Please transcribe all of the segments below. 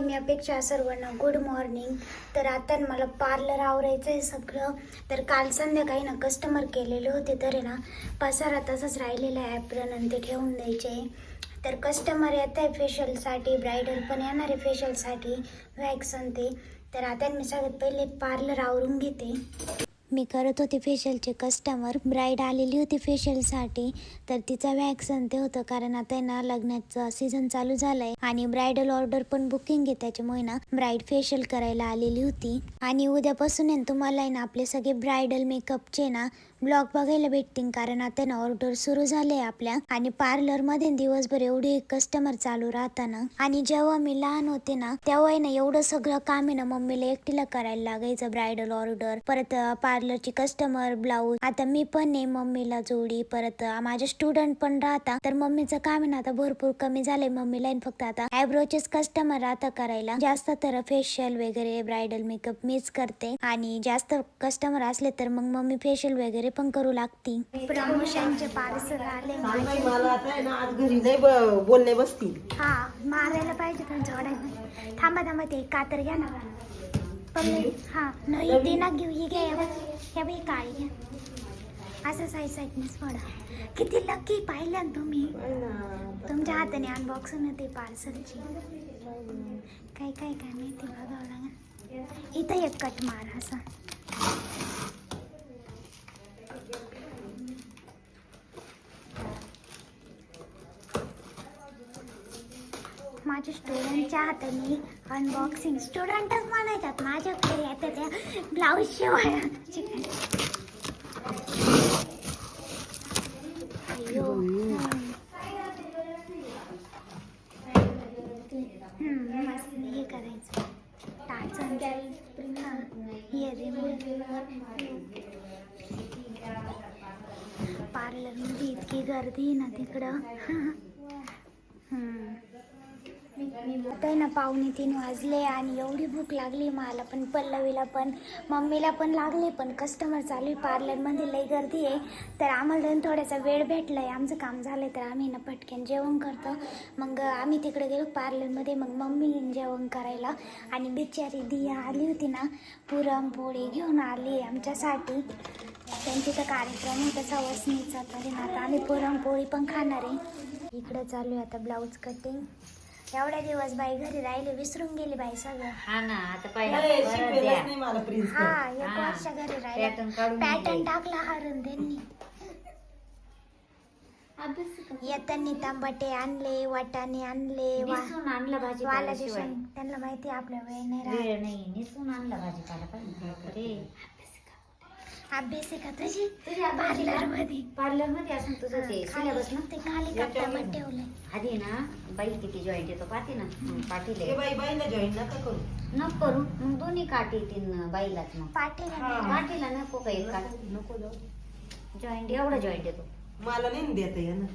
मी अपेक्षा सर्वांना good morning. तर आता मला पार्लर आवरायचं आहे सगळं. तर काल संध्याकाळी ना कस्टमर केलेले होते, तर आहे ना पसारा तसंच राहिलेला आहे, ॲप्रन आणि ते ठेवून द्यायचे आहे. तर कस्टमर येत आहे फेशियलसाठी, ब्रायडल पण येणार आहे फेशियलसाठी, वॅक्स आणि ते. तर आता मी सगळ्यात पहिले पार्लर आवरून घेते. मी करत होते फेशियलचे कस्टमर. ब्राईड आलेली होती फेशियलसाठी, तर तिचा वॅक्स आणि ते होतं, कारण आता ना लग्नाचा सीझन चालू झाला आहे आणि ब्रायडल ऑर्डर पण बुकिंग आहे, त्याच्यामुळे ना ब्राईड फेशियल करायला आलेली होती. आणि उद्यापासून आहे तुम्हाला आहे ना आपले सगळे ब्रायडल मेकअपचे ना ब्लॉग बघायला भेटतील, कारण आता ना ऑर्डर सुरू झाले आपल्या. आणि पार्लरमध्ये दिवसभर एवढे कस्टमर चालू राहताना. आणि जेव्हा मी लहान होते ना तेव्हा आहे ना एवढं सगळं काम आहे ना मम्मीला एकटीला करायला लागायचं. ब्रायडल ऑर्डर, परत पार्लरची कस्टमर, ब्लाऊज. आता मी पण आहे मम्मीला जोडी, परत माझे स्टुडंट पण राहता. तर मम्मीचं काम आहे ना आता भरपूर कमी झालंय. मम्मीला फक्त आता आयब्रोचेच कस्टमर राहता करायला. जास्त तर फेशियल वगैरे ब्रायडल मेकअप मीच करते, आणि जास्त कस्टमर असले तर मग मम्मी फेशियल वगैरे पण करू लागती. प्रमोशनचे पार्सल आले माझे. मला आता आहे ना आज घरी नाही बोलणे बसतील. हा, मारायला पाहिजे पण जोडायला. थांबा ते कातर घ्या ना पल्ले. हा नाही ते ना घेऊ, ही घ्या. ह्या बाई काळी घ्या. असं साईडनेच पडा. किती लकी पाहिलं ना तुम्ही. तुमच्या हाताने अनबॉक्सिंग होते पार्सलची. काय माहिती बघावं लागेल. इथं एक कट मार असा. माझ्या स्टुडंटच्या हाताने अनबॉक्सिंग. स्टुडंटच म्हणायच्यात माझ्याकडे येतात त्या ब्लाऊज शिवाय. अय्यो, मस्त हे करायचं. टाचन पार्लरमध्ये इतकी गर्दी ना तिकडं. आता ना 2:45 वाजले आणि एवढी भूक लागली मला पण, पल्लवीला पण, मम्मीला पण लागली. पण कस्टमर चालू आहे पार्लरमध्ये, लई गर्दी आहे. तर आम्हाला थोडासा वेळ भेटला आहे, आमचं काम झालं तर आम्ही ना पटकन जेवण करतो. मग आम्ही तिकडे गेलो पार्लरमध्ये. मग मम्मी जेवण करायला, आणि बिचारी दिया आली होती ना पुरणपोळी घेऊन आली आमच्यासाठी. त्यांची तर कार्यक्रम होता सवसनीचा, तरी ना आता आम्ही पुरणपोळी पण खाणार आहे. इकडे चालू आहे आता ब्लाऊज कटिंग. एवढ्या दिवस बाई घरी राहिले, विसरून गेली बाई सगळं. हा ना, आता हा, 1 वर्ष घरी राहिले. पॅटर्न टाकला हारून त्यांनी. येतानी तांबाटे आणले, वाटाणे आणले, आणला भाजीपाला शिवाय. त्यांना माहिती आपल्या वेळ नाही वेळ नाही, निसून आणला भाजीपाला पाहिजे. अभ्यास आहे का तुझी पार्लर मध्ये असून तुझं ते सिलेबस ना ते खाली कप्प्यावर ठेवलंय. आधी ना बाई किती जॉईंट येतो पाहते ना, पाटील बाईला जॉईन नका करू. नको करू, मग दोन्ही काठी तीन बाईलाच. मग पाटीला नको काही नको जॉईंट, एवढा जॉईंट येतो. मला नाही देता येणार.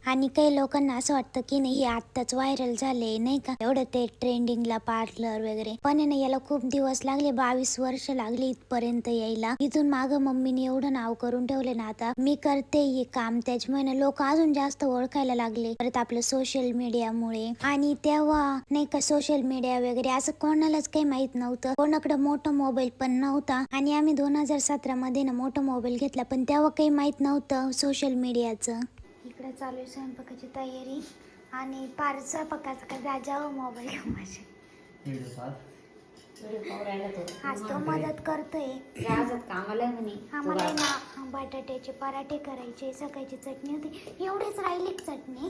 आणि काही लोकांना असं वाटतं की नाही हे आत्ताच व्हायरल झाले नाही का, एवढं ते ट्रेंडिंगला पार्लर वगैरे. पण ना याला खूप दिवस लागले, 22 वर्ष लागली इथपर्यंत यायला. इथून मागं मम्मीने एवढं नाव करून ठेवले ना, आता मी करते हे काम, त्याच्यामुळे लोक अजून जास्त ओळखायला लागले. परत आपलं सोशल मीडियामुळे. आणि तेव्हा नाही का सोशल मीडिया वगैरे असं कोणालाच काही माहित नव्हतं. कोणाकडे मोठा मोबाईल पण नव्हता. आणि आम्ही 2017 मध्ये ना मोठा मोबाईल घेतला, पण तेव्हा काही माहित नव्हतं सोशल मीडियाचं. इकडे चालू आहे स्वयंपाकाची तयारी, आणि पार स्वयंपाकाचा का जाजावं मोबाईल घेऊन माझे. आज तो मदत करतोय. कामाला आम्हाला ना बटाट्याचे पराठे करायचे, सकाळची चटणी होती, एवढीच राहिली चटणी.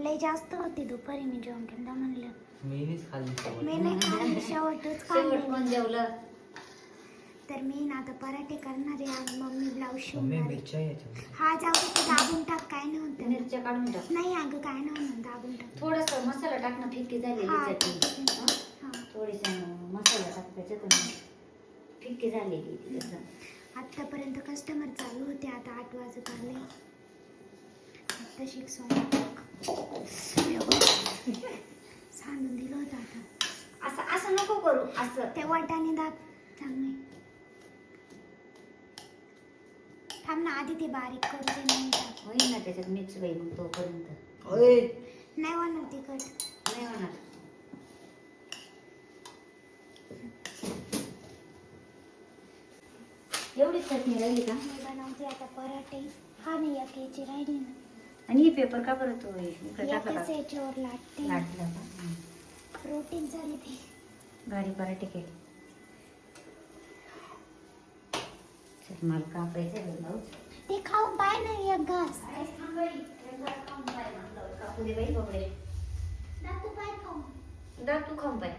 लय जास्त होती दुपारी, मी जेवण केलं म्हणलं. मी नाही खाल्ली, शेवटच खाल्ली. जेवलं तर मी ना आता पराठे करणार आहे, आणि मम्मी ब्लाऊज शिवणार. हा जाऊ दे, दाबून टाक, काय नाही होतं. मिरच्या काढून टाक. नाही अगं काय नाही होणार, दाबून टाक. थोडस मसाला टाकणं, फिक्की झालेली चटणी. थोडीस मसाला टाक त्याच्यात, फिक्की झालेली. आतापर्यंत कस्टमर चालू होते, आता 8 वाजत आले. आता शिक्षण सांडून दिलं होतं. आता असं असं नको करू, असं ते वाटाणे दाब चांगले. थांब ना, आधी ते बारीक करू दे. नाही होईल ना त्याच्यात मिक्स बाई, मग तोपर्यंत नाही होणार तिखट. नाही होणार. एवढीच चटणी राहिली का? मी बनवते आता पराठे. हा नाही एक याची राहिली ना. आणि हे पेपर का बरं तो इकडे टाकला एकच का? याच्यावर लाटते. लाटला का? हं. प्रोटीन झाली ती. भारी पराठे केले. चल मला कापायचं ब्लाऊज. ते खाऊन पाय नाही एक घास. कापू दे बाई बाबडे. तू पाय खाऊन. दा तू खाऊन पाय.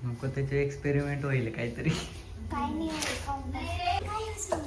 नको त्याचे एक्सपेरिमेंट होईल काहीतरी. काय नाही होत खाऊन. काय असं?